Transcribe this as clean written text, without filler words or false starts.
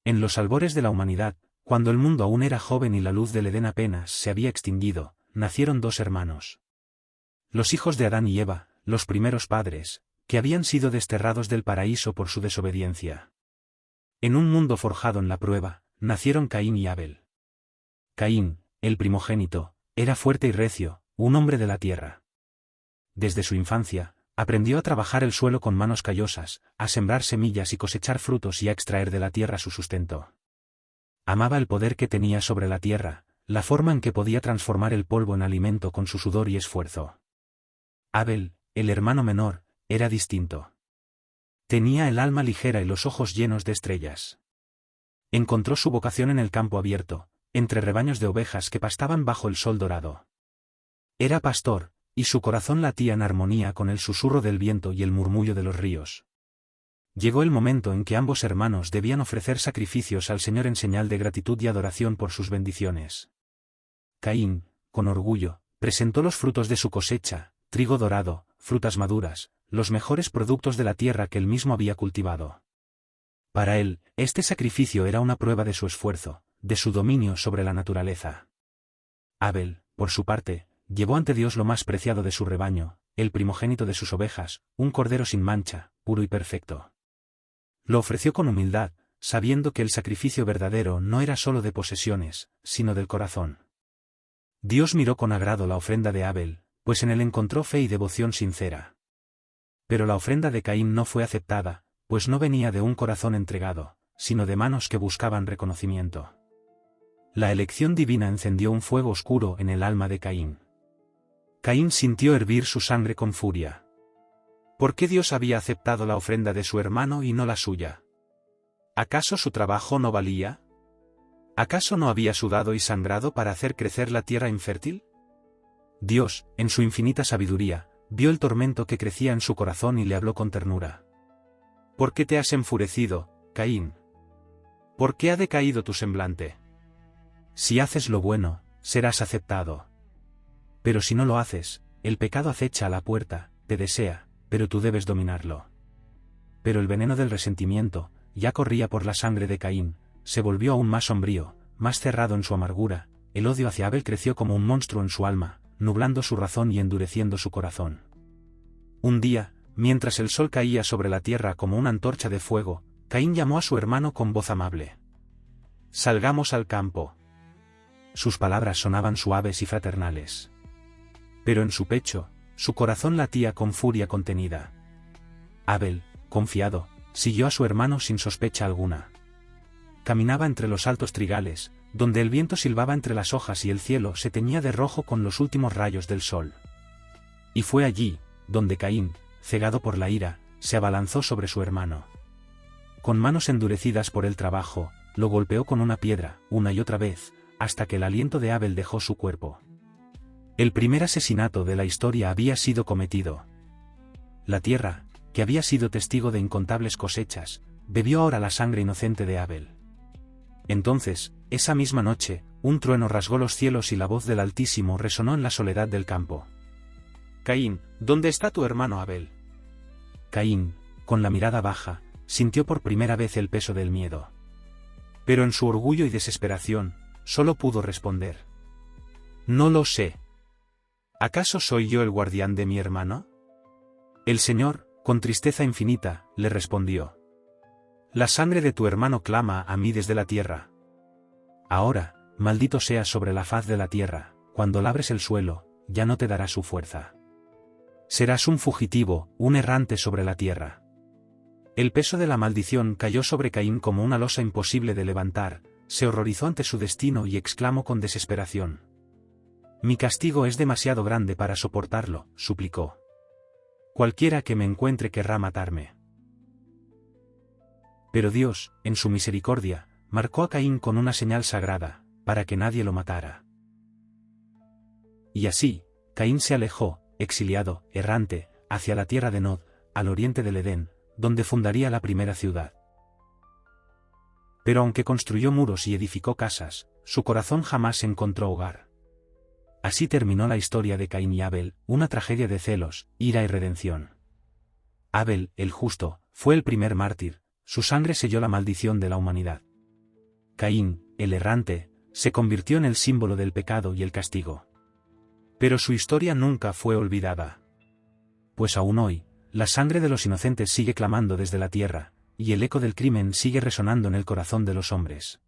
En los albores de la humanidad, cuando el mundo aún era joven y la luz del Edén apenas se había extinguido, nacieron dos hermanos. Los hijos de Adán y Eva, los primeros padres, que habían sido desterrados del paraíso por su desobediencia. En un mundo forjado en la prueba, nacieron Caín y Abel. Caín, el primogénito, era fuerte y recio, un hombre de la tierra. Desde su infancia, aprendió a trabajar el suelo con manos callosas, a sembrar semillas y cosechar frutos y a extraer de la tierra su sustento. Amaba el poder que tenía sobre la tierra, la forma en que podía transformar el polvo en alimento con su sudor y esfuerzo. Abel, el hermano menor, era distinto. Tenía el alma ligera y los ojos llenos de estrellas. Encontró su vocación en el campo abierto, entre rebaños de ovejas que pastaban bajo el sol dorado. Era pastor, y su corazón latía en armonía con el susurro del viento y el murmullo de los ríos. Llegó el momento en que ambos hermanos debían ofrecer sacrificios al Señor en señal de gratitud y adoración por sus bendiciones. Caín, con orgullo, presentó los frutos de su cosecha, trigo dorado, frutas maduras, los mejores productos de la tierra que él mismo había cultivado. Para él, este sacrificio era una prueba de su esfuerzo, de su dominio sobre la naturaleza. Abel, por su parte, llevó ante Dios lo más preciado de su rebaño, el primogénito de sus ovejas, un cordero sin mancha, puro y perfecto. Lo ofreció con humildad, sabiendo que el sacrificio verdadero no era solo de posesiones, sino del corazón. Dios miró con agrado la ofrenda de Abel, pues en él encontró fe y devoción sincera. Pero la ofrenda de Caín no fue aceptada, pues no venía de un corazón entregado, sino de manos que buscaban reconocimiento. La elección divina encendió un fuego oscuro en el alma de Caín. Caín sintió hervir su sangre con furia. ¿Por qué Dios había aceptado la ofrenda de su hermano y no la suya? ¿Acaso su trabajo no valía? ¿Acaso no había sudado y sangrado para hacer crecer la tierra infértil? Dios, en su infinita sabiduría, vio el tormento que crecía en su corazón y le habló con ternura. ¿Por qué te has enfurecido, Caín? ¿Por qué ha decaído tu semblante? Si haces lo bueno, serás aceptado. Pero si no lo haces, el pecado acecha a la puerta, te desea, pero tú debes dominarlo. Pero el veneno del resentimiento, ya corría por la sangre de Caín, se volvió aún más sombrío, más cerrado en su amargura, el odio hacia Abel creció como un monstruo en su alma, nublando su razón y endureciendo su corazón. Un día, mientras el sol caía sobre la tierra como una antorcha de fuego, Caín llamó a su hermano con voz amable. «Salgamos al campo». Sus palabras sonaban suaves y fraternales. Pero en su pecho, su corazón latía con furia contenida. Abel, confiado, siguió a su hermano sin sospecha alguna. Caminaba entre los altos trigales, donde el viento silbaba entre las hojas y el cielo se teñía de rojo con los últimos rayos del sol. Y fue allí, donde Caín, cegado por la ira, se abalanzó sobre su hermano. Con manos endurecidas por el trabajo, lo golpeó con una piedra, una y otra vez, hasta que el aliento de Abel dejó su cuerpo. El primer asesinato de la historia había sido cometido. La tierra, que había sido testigo de incontables cosechas, bebió ahora la sangre inocente de Abel. Entonces, esa misma noche, un trueno rasgó los cielos y la voz del Altísimo resonó en la soledad del campo. «Caín, ¿dónde está tu hermano Abel?» Caín, con la mirada baja, sintió por primera vez el peso del miedo. Pero en su orgullo y desesperación, solo pudo responder: «No lo sé. ¿Acaso soy yo el guardián de mi hermano?» El Señor, con tristeza infinita, le respondió: «La sangre de tu hermano clama a mí desde la tierra. Ahora, maldito seas sobre la faz de la tierra, cuando labres el suelo, ya no te dará su fuerza. Serás un fugitivo, un errante sobre la tierra». El peso de la maldición cayó sobre Caín como una losa imposible de levantar, se horrorizó ante su destino y exclamó con desesperación: «Mi castigo es demasiado grande para soportarlo», suplicó. «Cualquiera que me encuentre querrá matarme». Pero Dios, en su misericordia, marcó a Caín con una señal sagrada, para que nadie lo matara. Y así, Caín se alejó, exiliado, errante, hacia la tierra de Nod, al oriente del Edén, donde fundaría la primera ciudad. Pero aunque construyó muros y edificó casas, su corazón jamás encontró hogar. Así terminó la historia de Caín y Abel, una tragedia de celos, ira y redención. Abel, el justo, fue el primer mártir, su sangre selló la maldición de la humanidad. Caín, el errante, se convirtió en el símbolo del pecado y el castigo. Pero su historia nunca fue olvidada. Pues aún hoy, la sangre de los inocentes sigue clamando desde la tierra, y el eco del crimen sigue resonando en el corazón de los hombres.